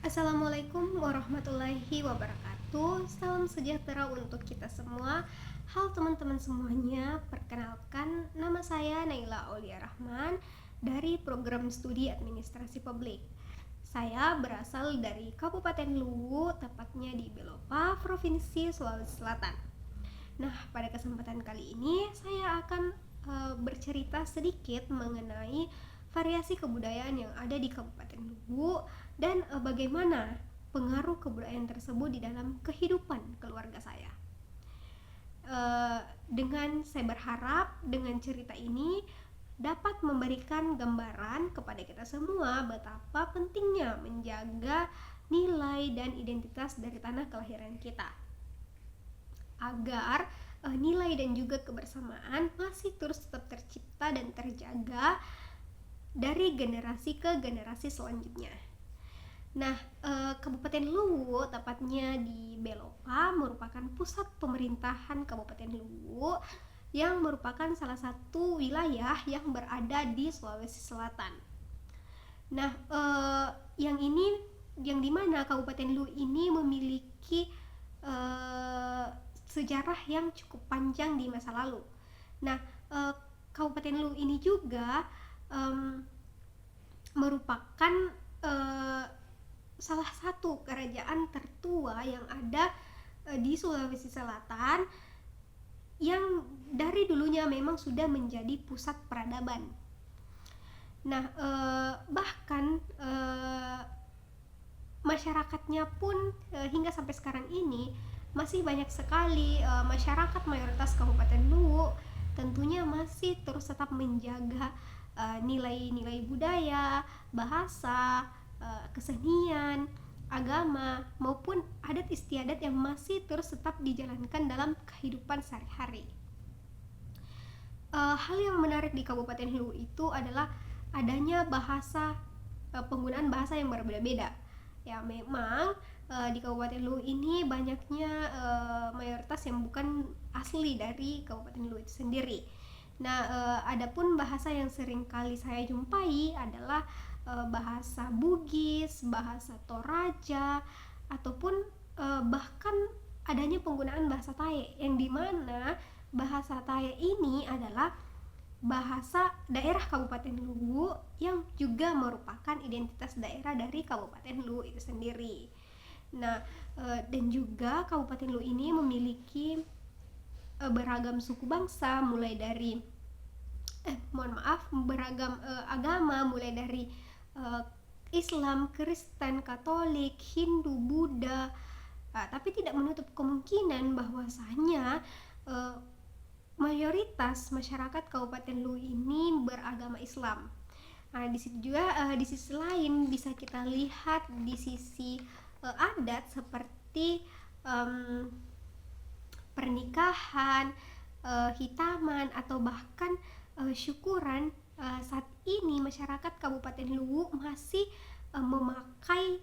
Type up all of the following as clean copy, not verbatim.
Assalamualaikum warahmatullahi wabarakatuh. Salam sejahtera untuk kita semua. Halo teman-teman semuanya, perkenalkan nama saya Naila Aulia Rahman dari program studi administrasi publik. Saya berasal dari Kabupaten Luwu, tepatnya di Belopa, Provinsi Sulawesi Selatan. Nah, pada kesempatan kali ini saya akan bercerita sedikit mengenai variasi kebudayaan yang ada di Kabupaten Luwu dan bagaimana pengaruh kebudayaan tersebut di dalam kehidupan keluarga saya. Dengan saya berharap dengan cerita ini dapat memberikan gambaran kepada kita semua betapa pentingnya menjaga nilai dan identitas dari tanah kelahiran kita, agar nilai dan juga kebersamaan masih terus tetap tercipta dan terjaga dari generasi ke generasi selanjutnya. Nah, Kabupaten Luwu, tepatnya di Belopa, merupakan pusat pemerintahan Kabupaten Luwu yang merupakan salah satu wilayah yang berada di Sulawesi Selatan. Nah, yang dimana Kabupaten Luwu ini memiliki sejarah yang cukup panjang di masa lalu. Nah, Kabupaten Luwu ini juga merupakan salah satu kerajaan tertua yang ada di Sulawesi Selatan, yang dari dulunya memang sudah menjadi pusat peradaban. Nah, bahkan masyarakatnya pun hingga sampai sekarang ini masih banyak sekali masyarakat mayoritas Kabupaten Luwu tentunya masih terus tetap menjaga nilai-nilai budaya, bahasa, kesenian, agama maupun adat istiadat yang masih terus tetap dijalankan dalam kehidupan sehari-hari. Hal yang menarik di Kabupaten Luwu itu adalah adanya penggunaan bahasa yang berbeda-beda. Ya, memang di Kabupaten Luwu ini banyaknya mayoritas yang bukan asli dari Kabupaten Luwu itu sendiri. Nah, adapun bahasa yang sering kali saya jumpai adalah bahasa Bugis, bahasa Toraja, ataupun bahkan adanya penggunaan bahasa Tae, yang dimana bahasa Tae ini adalah bahasa daerah Kabupaten Luwu yang juga merupakan identitas daerah dari Kabupaten Luwu itu sendiri. Nah, dan juga Kabupaten Luwu ini memiliki beragam suku bangsa, mulai dari beragam agama, mulai dari Islam, Kristen, Katolik, Hindu, Buddha, tapi tidak menutup kemungkinan bahwasanya mayoritas masyarakat Kabupaten Luwu ini beragama Islam. Nah, di situ juga di sisi lain bisa kita lihat di sisi adat seperti pernikahan, hitaman, atau bahkan syukuran. Saat ini masyarakat Kabupaten Luwu masih memakai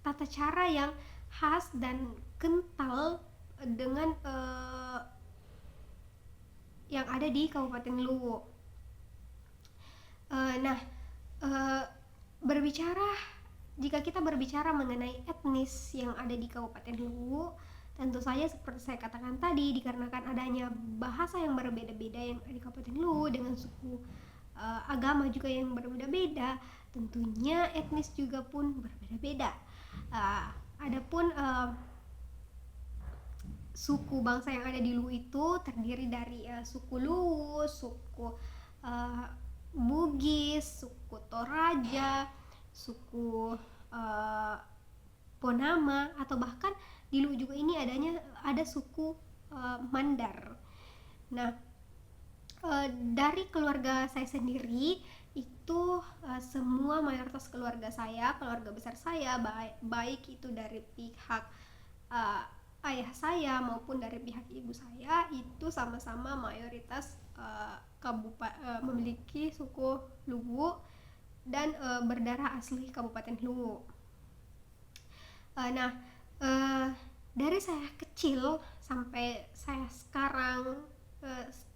tata cara yang khas dan kental dengan yang ada di Kabupaten Luwu. Nah, jika kita berbicara mengenai etnis yang ada di Kabupaten Luwu, tentu saja seperti saya katakan tadi, dikarenakan adanya bahasa yang berbeda-beda yang ada di Kabupaten Luwu dengan suku agama juga yang berbeda-beda, tentunya etnis juga pun berbeda-beda. Adapun suku bangsa yang ada di Luwu itu terdiri dari suku Luwu, suku Bugis, suku Toraja, suku Ponama, atau bahkan di Luwu juga ini ada suku Mandar. Nah, dari keluarga saya sendiri itu semua mayoritas keluarga besar saya, baik itu dari pihak ayah saya maupun dari pihak ibu saya, itu sama-sama mayoritas memiliki suku Luwu dan berdarah asli Kabupaten Luwu. Nah, dari saya kecil sampai saya sekarang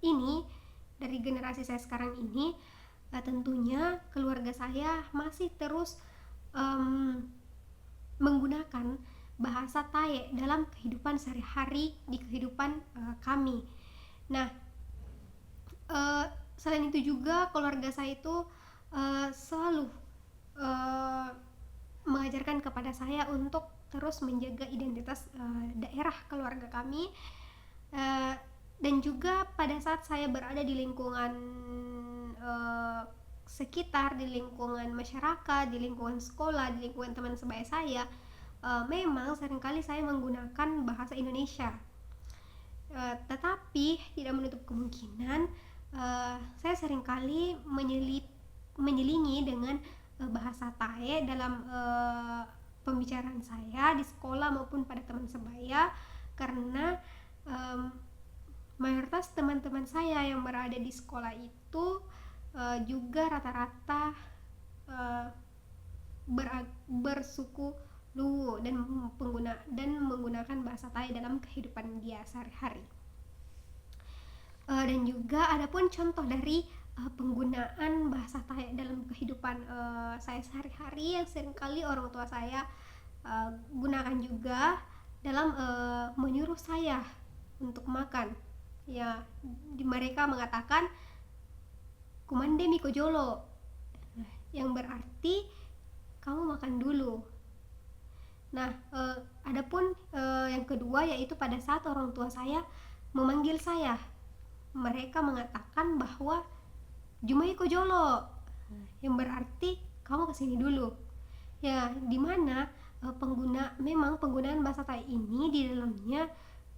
ini, dari generasi saya sekarang ini, tentunya keluarga saya masih terus menggunakan bahasa Tae dalam kehidupan sehari-hari di kehidupan kami. Nah, selain itu juga keluarga saya itu selalu mengajarkan kepada saya untuk terus menjaga identitas daerah keluarga kami, dan juga pada saat saya berada di lingkungan sekitar, di lingkungan masyarakat, di lingkungan sekolah, di lingkungan teman sebaya saya, memang seringkali saya menggunakan bahasa Indonesia. Tetapi tidak menutup kemungkinan saya seringkali menyelingi dengan bahasa Tae dalam pembicaraan saya di sekolah maupun pada teman sebaya, karena mayoritas teman-teman saya yang berada di sekolah itu juga rata-rata bersuku Luwu dan menggunakan bahasa Thai dalam kehidupan dia sehari-hari. Dan juga adapun contoh dari penggunaan bahasa Thai dalam kehidupan saya sehari-hari yang seringkali orang tua saya gunakan juga dalam menyuruh saya untuk makan. Ya, mereka mengatakan kumande miko jolo, yang berarti kamu makan dulu. Nah, adapun yang kedua yaitu pada saat orang tua saya memanggil saya, mereka mengatakan bahwa jumai ko jolo, yang berarti kamu kesini dulu. Ya, dimana memang penggunaan bahasa Thai ini di dalamnya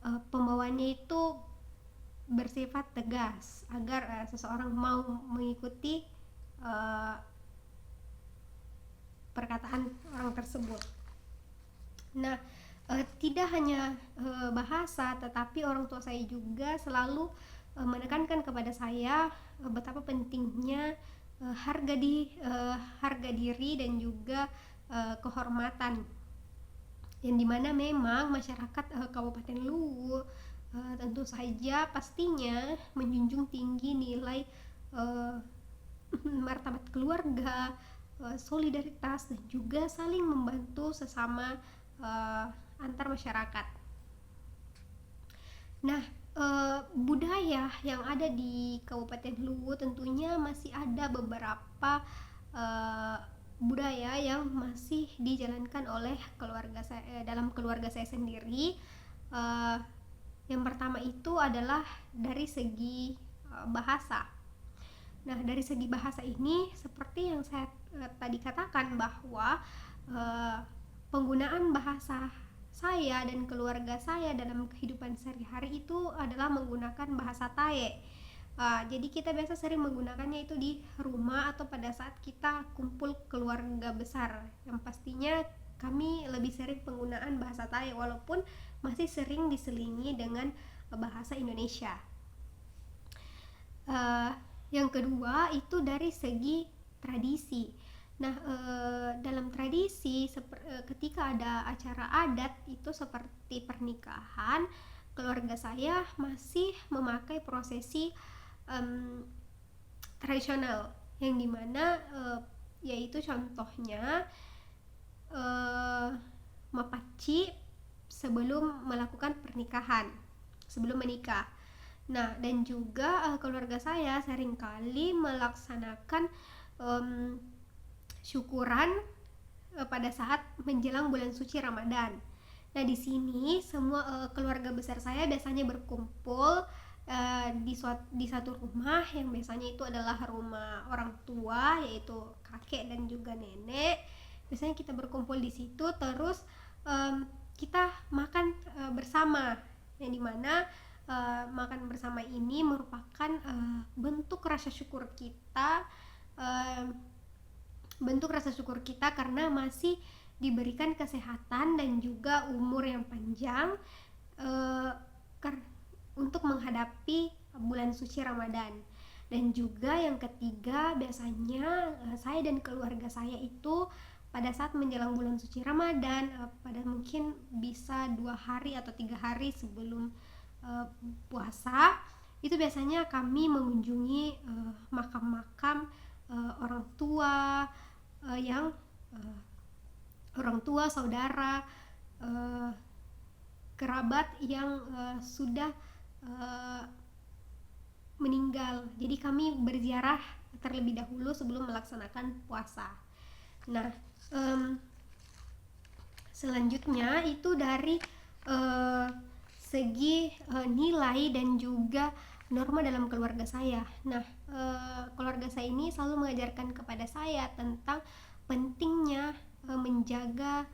pembawaannya itu bersifat tegas agar seseorang mau mengikuti perkataan orang tersebut. Nah, tidak hanya bahasa, tetapi orang tua saya juga selalu menekankan kepada saya betapa pentingnya harga diri dan juga kehormatan, yang dimana memang masyarakat Kabupaten Luwu tentu saja pastinya menjunjung tinggi nilai martabat keluarga, solidaritas, dan juga saling membantu sesama antar masyarakat. Nah, budaya yang ada di Kabupaten Luwu tentunya masih ada beberapa budaya yang masih dijalankan oleh keluarga saya, dalam keluarga saya sendiri. Yang pertama itu adalah dari segi bahasa. Nah, dari segi bahasa ini seperti yang saya tadi katakan bahwa penggunaan bahasa saya dan keluarga saya dalam kehidupan sehari-hari itu adalah menggunakan bahasa Tae. Jadi kita biasa sering menggunakannya itu di rumah atau pada saat kita kumpul keluarga besar, yang pastinya kami lebih sering penggunaan bahasa Tae walaupun masih sering diselingi dengan bahasa Indonesia. Yang kedua itu dari segi tradisi. Nah, dalam tradisi ketika ada acara adat itu seperti pernikahan, keluarga saya masih memakai prosesi tradisional, yang dimana yaitu contohnya mapaci sebelum melakukan pernikahan, sebelum menikah. Nah, dan juga keluarga saya seringkali melaksanakan syukuran pada saat menjelang bulan suci Ramadan. Nah, di sini semua keluarga besar saya biasanya berkumpul di satu rumah, yang biasanya itu adalah rumah orang tua, yaitu kakek dan juga nenek. Biasanya kita berkumpul di situ, terus kita makan bersama, yang dimana makan bersama ini merupakan bentuk rasa syukur kita karena masih diberikan kesehatan dan juga umur yang panjang untuk menghadapi bulan suci Ramadan. Dan juga yang ketiga, biasanya saya dan keluarga saya itu pada saat menjelang bulan suci Ramadan, pada mungkin bisa 2 hari atau 3 hari sebelum puasa, itu biasanya kami mengunjungi makam-makam orang tua yang orang tua, saudara, uh, kerabat yang sudah uh, meninggal. Jadi kami berziarah terlebih dahulu sebelum melaksanakan puasa. Nah, selanjutnya itu dari segi nilai dan juga norma dalam keluarga saya. Nah, keluarga saya ini selalu mengajarkan kepada saya tentang pentingnya menjaga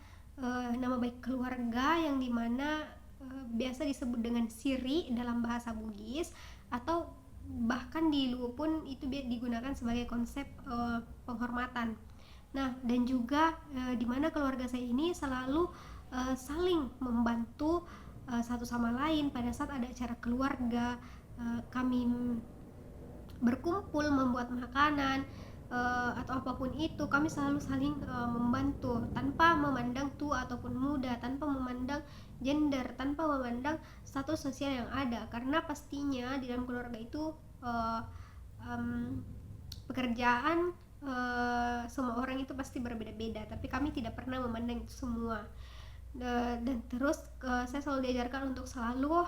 nama baik keluarga, yang dimana biasa disebut dengan siri dalam bahasa Bugis, atau bahkan di Luwu pun itu digunakan sebagai konsep penghormatan. Nah, dan juga di mana keluarga saya ini selalu saling membantu satu sama lain pada saat ada acara keluarga. Kami berkumpul membuat makanan atau apapun itu, kami selalu saling membantu tanpa memandang tua ataupun muda, tanpa memandang gender, tanpa memandang status sosial yang ada, karena pastinya di dalam keluarga itu pekerjaan semua orang itu pasti berbeda-beda, tapi kami tidak pernah memandang itu semua. Dan terus saya selalu diajarkan untuk selalu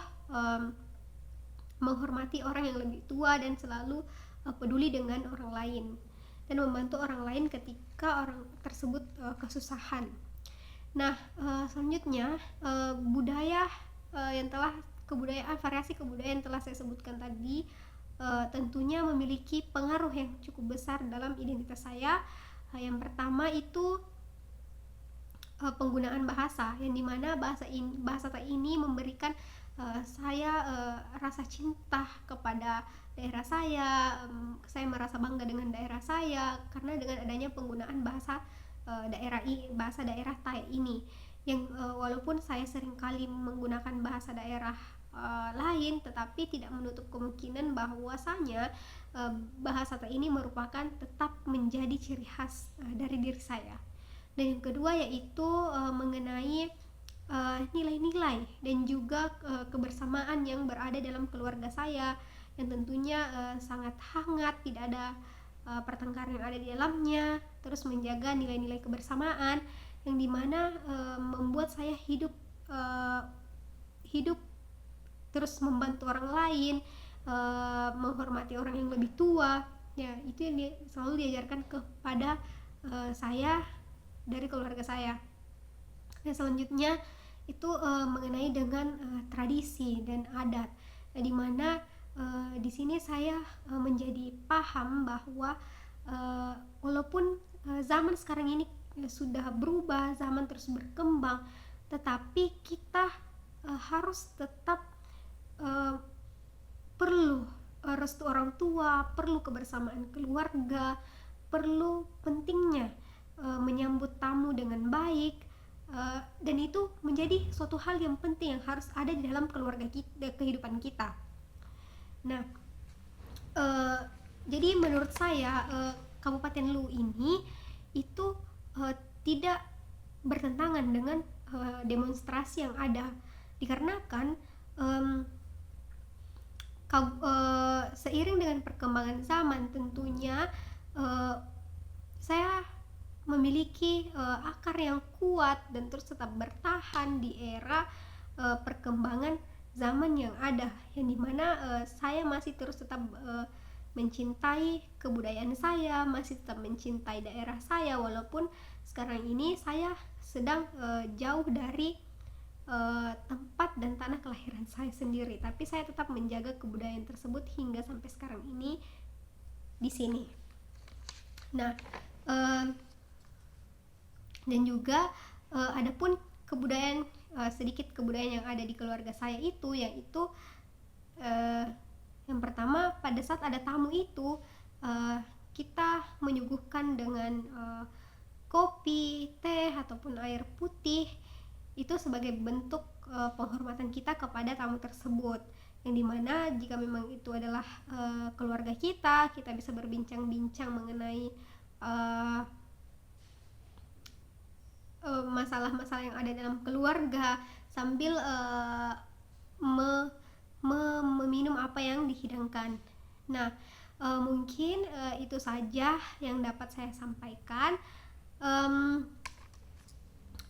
menghormati orang yang lebih tua dan selalu peduli dengan orang lain dan membantu orang lain ketika orang tersebut kesusahan. Nah, selanjutnya budaya variasi kebudayaan yang telah saya sebutkan tadi tentunya memiliki pengaruh yang cukup besar dalam identitas saya. Yang pertama itu penggunaan bahasa, yang dimana bahasa ini memberikan saya rasa cinta kepada daerah saya. Saya merasa bangga dengan daerah saya karena dengan adanya penggunaan bahasa daerah Thai ini, yang walaupun saya seringkali menggunakan bahasa daerah lain, tetapi tidak menutup kemungkinan bahwasanya bahasa Thai ini merupakan tetap menjadi ciri khas dari diri saya. Dan yang kedua yaitu mengenai nilai-nilai dan juga kebersamaan yang berada dalam keluarga saya, yang tentunya sangat hangat, tidak ada pertengkaran yang ada di dalamnya, terus menjaga nilai-nilai kebersamaan yang dimana membuat saya hidup terus membantu orang lain, menghormati orang yang lebih tua. Ya, itu yang selalu diajarkan kepada saya dari keluarga saya. Dan selanjutnya itu mengenai dengan tradisi dan adat, di mana di sini saya menjadi paham bahwa walaupun zaman sekarang ini sudah berubah, zaman terus berkembang, tetapi kita harus tetap perlu restu orang tua, perlu kebersamaan keluarga, perlu pentingnya menyambut tamu dengan baik, dan itu menjadi suatu hal yang penting yang harus ada di dalam keluarga kita, kehidupan kita. Nah, jadi menurut saya Kabupaten Luwu ini itu tidak bertentangan dengan demonstrasi yang ada, dikarenakan seiring dengan perkembangan zaman tentunya saya memiliki akar yang kuat dan terus tetap bertahan di era perkembangan zaman yang ada, yang dimana saya masih terus tetap mencintai kebudayaan saya, masih tetap mencintai daerah saya, walaupun sekarang ini saya sedang jauh dari tempat dan tanah kelahiran saya sendiri, tapi saya tetap menjaga kebudayaan tersebut hingga sampai sekarang ini di sini. Nah, dan juga adapun kebudayaan sedikit kebudayaan yang ada di keluarga saya itu, yaitu yang pertama, pada saat ada tamu itu kita menyuguhkan dengan kopi, teh ataupun air putih, itu sebagai bentuk penghormatan kita kepada tamu tersebut, yang dimana jika memang itu adalah keluarga kita bisa berbincang-bincang mengenai masalah-masalah yang ada dalam keluarga sambil meminum apa yang dihidangkan. Nah, mungkin itu saja yang dapat saya sampaikan.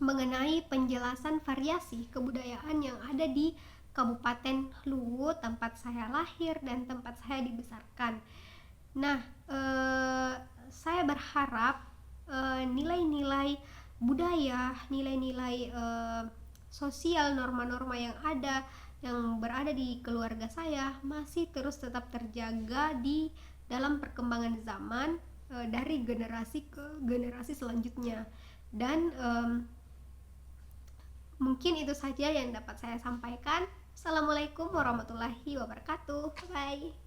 mengenai penjelasan variasi kebudayaan yang ada di Kabupaten Luwu, tempat saya lahir dan tempat saya dibesarkan. Nah, saya berharap nilai-nilai budaya, nilai-nilai sosial, norma-norma yang berada di keluarga saya masih terus tetap terjaga di dalam perkembangan zaman, dari generasi ke generasi selanjutnya. Dan mungkin itu saja yang dapat saya sampaikan. Assalamualaikum warahmatullahi wabarakatuh. Bye.